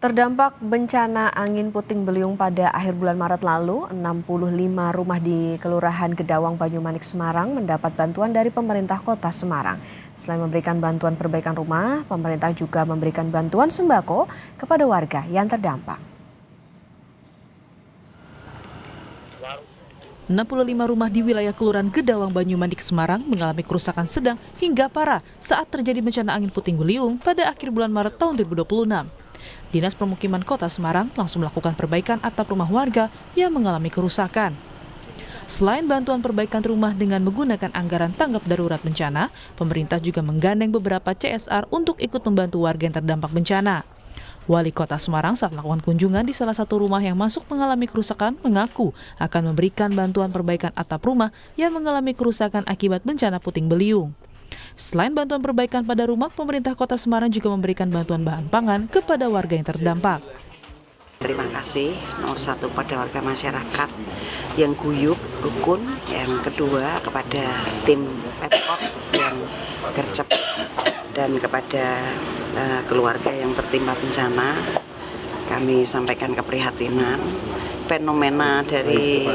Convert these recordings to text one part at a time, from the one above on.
Terdampak bencana angin puting beliung pada akhir bulan Maret lalu, 65 rumah di Kelurahan Gedawang, Banyumanik, Semarang mendapat bantuan dari pemerintah Kota Semarang. Selain memberikan bantuan perbaikan rumah, pemerintah juga memberikan bantuan sembako kepada warga yang terdampak. 65 rumah di wilayah Kelurahan Gedawang, Banyumanik, Semarang mengalami kerusakan sedang hingga parah saat terjadi bencana angin puting beliung pada akhir bulan Maret tahun 2026. Dinas Permukiman Kota Semarang langsung melakukan perbaikan atap rumah warga yang mengalami kerusakan. Selain bantuan perbaikan rumah dengan menggunakan anggaran tanggap darurat bencana, pemerintah juga menggandeng beberapa CSR untuk ikut membantu warga yang terdampak bencana. Wali Kota Semarang saat melakukan kunjungan di salah satu rumah yang masuk mengalami kerusakan mengaku akan memberikan bantuan perbaikan atap rumah yang mengalami kerusakan akibat bencana puting beliung. Selain bantuan perbaikan pada rumah, pemerintah Kota Semarang juga memberikan bantuan bahan pangan kepada warga yang terdampak. Terima kasih nomor satu pada warga masyarakat yang guyup, rukun. Yang kedua kepada tim Pemkot yang gercep dan kepada keluarga yang tertimpa bencana. Kami sampaikan keprihatinan. Fenomena dari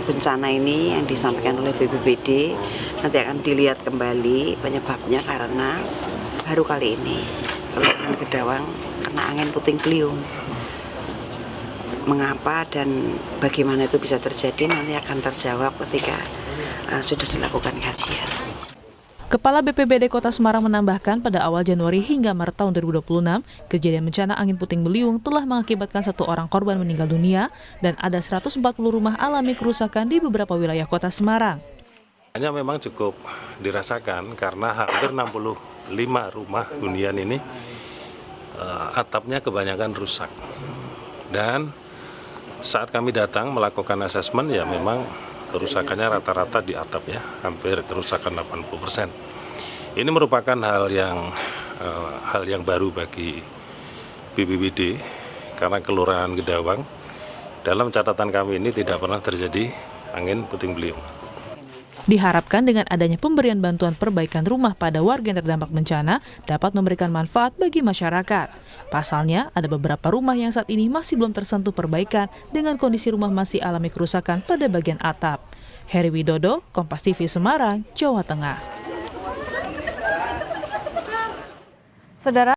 bencana ini yang disampaikan oleh BPBD nanti akan dilihat kembali penyebabnya karena baru kali ini Kelurahan Gedawang kena angin puting beliung. Mengapa dan bagaimana itu bisa terjadi nanti akan terjawab ketika sudah dilakukan kajian. Kepala BPBD Kota Semarang menambahkan pada awal Januari hingga Maret tahun 2026, kejadian bencana angin puting beliung telah mengakibatkan 1 orang korban meninggal dunia dan ada 140 rumah alami kerusakan di beberapa wilayah Kota Semarang. Hanya memang cukup dirasakan karena hampir 65 rumah hunian ini atapnya kebanyakan rusak. Dan saat kami datang melakukan asesmen ya memang kerusakannya rata-rata di atap ya, hampir kerusakan 80%. Ini merupakan hal yang baru bagi BPBD karena Kelurahan Gedawang dalam catatan kami ini tidak pernah terjadi angin puting beliung. Diharapkan dengan adanya pemberian bantuan perbaikan rumah pada warga yang terdampak bencana dapat memberikan manfaat bagi masyarakat. Pasalnya, ada beberapa rumah yang saat ini masih belum tersentuh perbaikan dengan kondisi rumah masih alami kerusakan pada bagian atap. Heri Widodo, Kompas TV Semarang, Jawa Tengah. Saudara